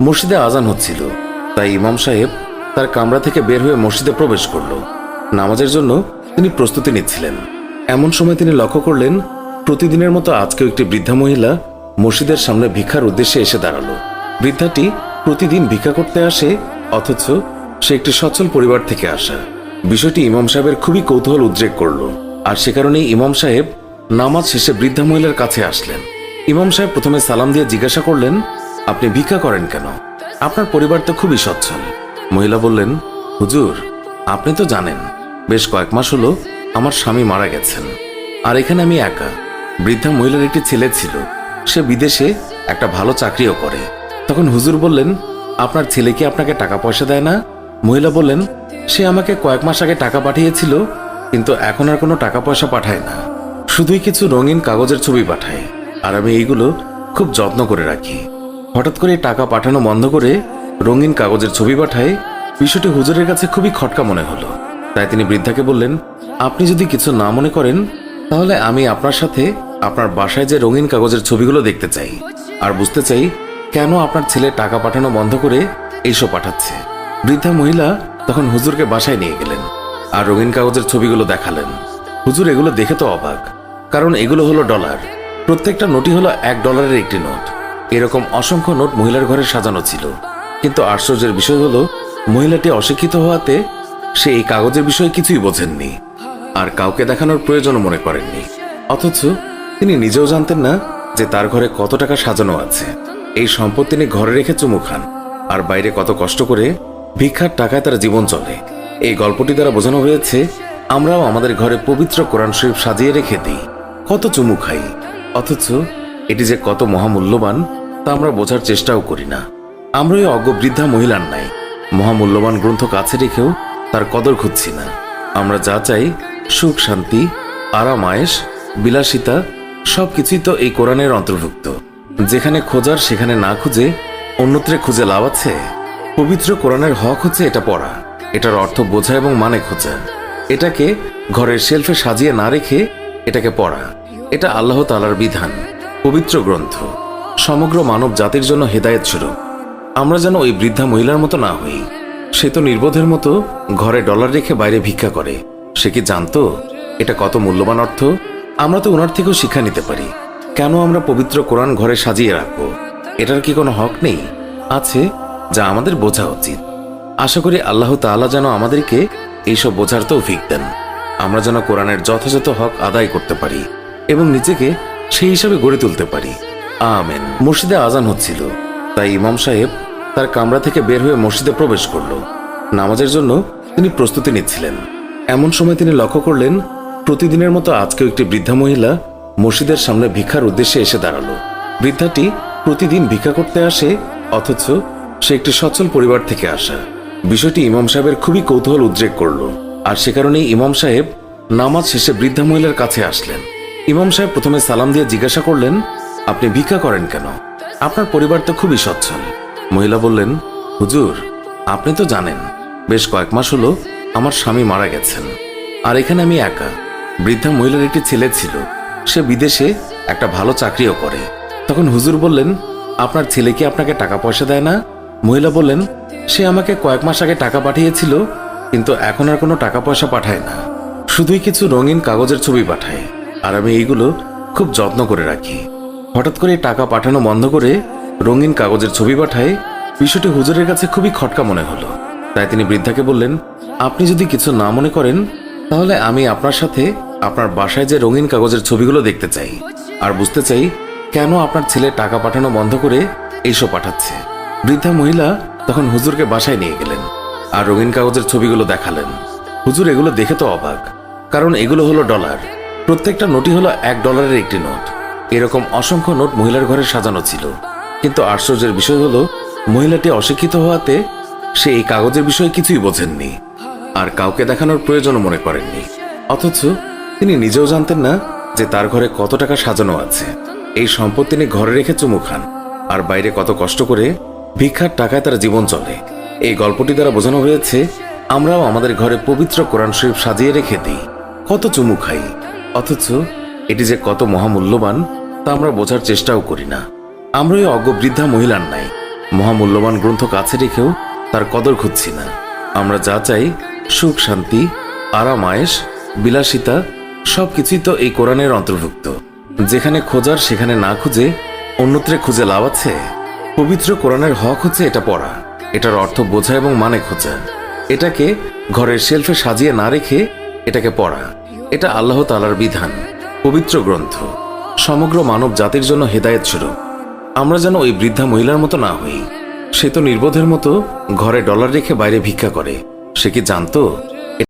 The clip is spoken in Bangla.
মসজিদে আজান হচ্ছিল, তাই ইমাম সাহেব তার কামরা থেকে বের হয়ে মসজিদে প্রবেশ করল। নামাজের জন্য তিনি প্রস্তুতি নিচ্ছিলেন। এমন সময় তিনি লক্ষ্য করলেন প্রতিদিনের মতো আজকেও একটি বৃদ্ধা মহিলা মসজিদের সামনে ভিক্ষার উদ্দেশ্যে এসে দাঁড়ালো। বৃদ্ধাটি প্রতিদিন ভিক্ষা করতে আসে, অথচ সে একটি সচ্ছল পরিবার থেকে আসা। বিষয়টি ইমাম সাহেবের খুবই কৌতূহল উদ্রেক করল, আর সে কারণেই ইমাম সাহেব নামাজ শেষে বৃদ্ধা মহিলার কাছে আসলেন। ইমাম সাহেব প্রথমে সালাম দিয়ে জিজ্ঞাসা করলেন, আপনি ভিক্ষা করেন কেন? আপনার পরিবার তো খুবই সচ্ছল। মহিলা বললেন, হুজুর, আপনি তো জানেন বেশ কয়েক মাস হলো আমার স্বামী মারা গেছেন, আর এখানে আমি একা। বৃদ্ধা মহিলার একটি ছেলে ছিল, সে বিদেশে একটা ভালো চাকরিও করে। তখন হুজুর বললেন, আপনার ছেলে কি আপনাকে টাকা পয়সা দেয় না? মহিলা বললেন, সে আমাকে কয়েক মাস আগে টাকা পাঠিয়েছিল, কিন্তু এখন আর কোনো টাকা পয়সা পাঠায় না, শুধুই কিছু রঙিন কাগজের ছবি পাঠায়, আর আমি এইগুলো খুব যত্ন করে রাখি। হঠাৎ করে টাকা পাঠানো বন্ধ করে রঙিন কাগজের ছবি পাঠায়, বিষয়টি হুজুরের কাছে খুবই খটকা মনে হলো। তাই তিনি বৃদ্ধাকে বললেন, আপনি যদি কিছু না মনে করেন, তাহলে আমি আপনার সাথে আপনার বাসায় যে রঙিন কাগজের ছবিগুলো দেখতে চাই, আর বুঝতে চাই কেন আপনার ছেলে টাকা পাঠানো বন্ধ করে এইসব পাঠাচ্ছে। বৃদ্ধা মহিলা তখন হুজুরকে বাসায় নিয়ে গেলেন আর রঙিন কাগজের ছবিগুলো দেখালেন। হুজুর এগুলো দেখে তো অবাক, কারণ এগুলো হলো ডলার। প্রত্যেকটা নোটই হলো $1 একটি নোট। এরকম অসংখ্য নোট মহিলার ঘরে সাজানো ছিল, কিন্তু আশ্চর্যের বিষয় হলো মহিলাটি অশিক্ষিত হওয়াতে সে এই কাগজের বিষয়ে কিছুই বোঝেননি, আর কাউকে দেখানোর প্রয়োজনও মনে করেননি। অথচ তিনি নিজেও জানতেন না যে তার ঘরে কত টাকা সাজানো আছে। এই সম্পদ তিনি ঘরে রেখে চুমু খান, আর বাইরে কত কষ্ট করে ভিক্ষার টাকায় তার জীবন চলে। এই গল্পটি দ্বারা বোঝানো হয়েছে আমরাও আমাদের ঘরে পবিত্র কোরআন শরীফ সাজিয়ে রেখে দিই, কত চুমু খাই, অথচ এটি যে কত মহামূল্যবান তা আমরা বোঝার চেষ্টাও করি না। আমরা ওই অজ্ঞ বৃদ্ধা মহিলার নাই মহামূল্যবান গ্রন্থ কাছে রেখেও তার কদর খুঁজছি না। আমরা যা চাই, সুখ, শান্তি, আরাম, আয়েশ, বিলাসিতা, সবকিছুই তো এই কোরআনের অন্তর্ভুক্ত। যেখানে খোঁজার সেখানে না খুঁজে অন্যত্রে খুঁজে লাভ আছে? পবিত্র কোরআনের হক হচ্ছে এটা পড়া, এটার অর্থ বোঝা এবং মানে খোঁজা। এটাকে ঘরের শেলফে সাজিয়ে না রেখে এটাকে পড়া। এটা আল্লাহ তাআলার বিধান, পবিত্র গ্রন্থ, সমগ্র মানব জাতির জন্য হেদায়েত স্বরূপ। আমরা যেন ওই বৃদ্ধা মহিলার মতো না হই। সে তো নির্বোধের মতো ঘরে ডলার রেখে বাইরে ভিক্ষা করে। সে কি জানতো এটা কত মূল্যবান অর্থ? আমরা তো ওনার থেকেও শিক্ষা নিতে পারি। কেন আমরা পবিত্র কোরআন ঘরে সাজিয়ে রাখবো? এটার কি কোনো হক নেই? আছে, যা আমাদের বোঝা উচিত। আশা করি আল্লাহ তাআলা যেন আমাদেরকে এইসব বোঝার তৌফিক দেন। আমরা যেন কোরআনের যথাযথ হক আদায় করতে পারি এবং নিজেকে সেই হিসাবে গড়ে তুলতে পারি। আমিন। মসজিদে আজান হচ্ছিল, তাই ইমাম সাহেব তার কামরা থেকে বের হয়ে মসজিদে প্রবেশ করল। নামাজের জন্য তিনি প্রস্তুতি নিচ্ছিলেন। এমন সময় তিনি লক্ষ্য করলেন প্রতিদিনের মতো আজকেও একটি বৃদ্ধা মহিলা মসজিদের সামনে ভিক্ষার উদ্দেশ্যে এসে দাঁড়ালো। বৃদ্ধাটি প্রতিদিন ভিক্ষা করতে আসে, অথচ সে একটি সচ্ছল পরিবার থেকে আসা। বিষয়টি ইমাম সাহেবের খুবই কৌতূহল উদ্রেক করল, আর সে কারণেই ইমাম সাহেব নামাজ শেষে বৃদ্ধা মহিলার কাছে আসলেন। ইমাম সাহেব প্রথমে সালাম দিয়ে জিজ্ঞাসা করলেন, আপনি ভিক্ষা করেন কেন? আপনার পরিবার তো খুবই সচ্ছল। মহিলা বললেন, হুজুর, আপনি তো জানেন বেশ কয়েক মাস হলো আমার স্বামী মারা গেছেন, আর এখানে আমি একা। বৃদ্ধা মহিলার একটি ছেলে ছিল, সে বিদেশে একটা ভালো চাকরিও করে। তখন হুজুর বললেন, আপনার ছেলে কি আপনাকে টাকা পয়সা দেয় না? মহিলা বললেন, সে আমাকে কয়েক মাস আগে টাকা পাঠিয়েছিল, কিন্তু এখন আর কোনো টাকা পয়সা পাঠায় না, শুধুই কিছু রঙিন কাগজের ছবি পাঠায়, আর আমি এইগুলো খুব যত্ন করে রাখি। হঠাৎ করে টাকা পাঠানো বন্ধ করে রঙিন কাগজের ছবি পাঠায়, বিষয়টি হুজুরের কাছে খুবই খটকা মনে হলো। তাই তিনি বৃদ্ধাকে বললেন, আপনি যদি কিছু না মনে করেন, তাহলে আমি আপনার সাথে আপনার বাসায় যে রঙিন কাগজের ছবিগুলো দেখতে চাই, আর বুঝতে চাই কেন আপনার ছেলে টাকা পাঠানো বন্ধ করে এইসব পাঠাচ্ছে। বৃদ্ধা মহিলা তখন হুজুরকে বাসায় নিয়ে গেলেন আর রঙিন কাগজের ছবিগুলো দেখালেন। হুজুর এগুলো দেখে তো অবাক, কারণ এগুলো হলো ডলার। প্রত্যেকটা নোটই হলো $1 একটি নোট। এরকম অসংখ্য নোট মহিলার ঘরে সাজানো ছিল, কিন্তু আশ্চর্যের বিষয় হলো মহিলাটি অশিক্ষিত হওয়াতে সে এই কাগজের বিষয়ে কিছুই বোঝেননি, আর কাউকে দেখানোর প্রয়োজনও মনে করেননি। অথচ তিনি নিজেও জানতেন না যে তার ঘরে কত টাকা সাজানো আছে। এই সম্পদ তিনি ঘরে রেখে চুমু খান, আর বাইরে কত কষ্ট করে ভিক্ষার টাকায় তার জীবন চলে। এই গল্পটি দ্বারা বোঝানো হয়েছে আমরাও আমাদের ঘরে পবিত্র কোরআন শরীফ সাজিয়ে রেখে দিই, কত চুমু খাই, অথচ এটি যে কত মহামূল্যবান তা আমরা বোঝার চেষ্টাও করি না। আমরা ওই অজ্ঞ বৃদ্ধা মহিলার নাই মহামূল্যবান গ্রন্থ কাছে রেখেও তার কদর খুঁজছি না। আমরা যা চাই, সুখ, শান্তি, আরাম, আয়েশ, বিলাসিতা, সবকিছুই তো এই কোরআনের অন্তর্ভুক্ত। যেখানে খোঁজার সেখানে না খুঁজে অন্যত্রে খুঁজে লাভ আছে? পবিত্র কোরআনের হক হচ্ছে এটা পড়া, এটার অর্থ বোঝা এবং মানে খোঁজা, এটাকে ঘরের শেলফে সাজিয়ে না রেখে এটাকে পড়া। এটা আল্লাহ তাআলার বিধান, পবিত্র গ্রন্থ, সমগ্র মানব জাতির জন্য হেদায়েত স্বরূপ। আমরা যেন ওই বৃদ্ধা মহিলার মতো না হই। সে তো নির্বোধের মতো ঘরে ডলার রেখে বাইরে ভিক্ষা করে। সে কি জানতো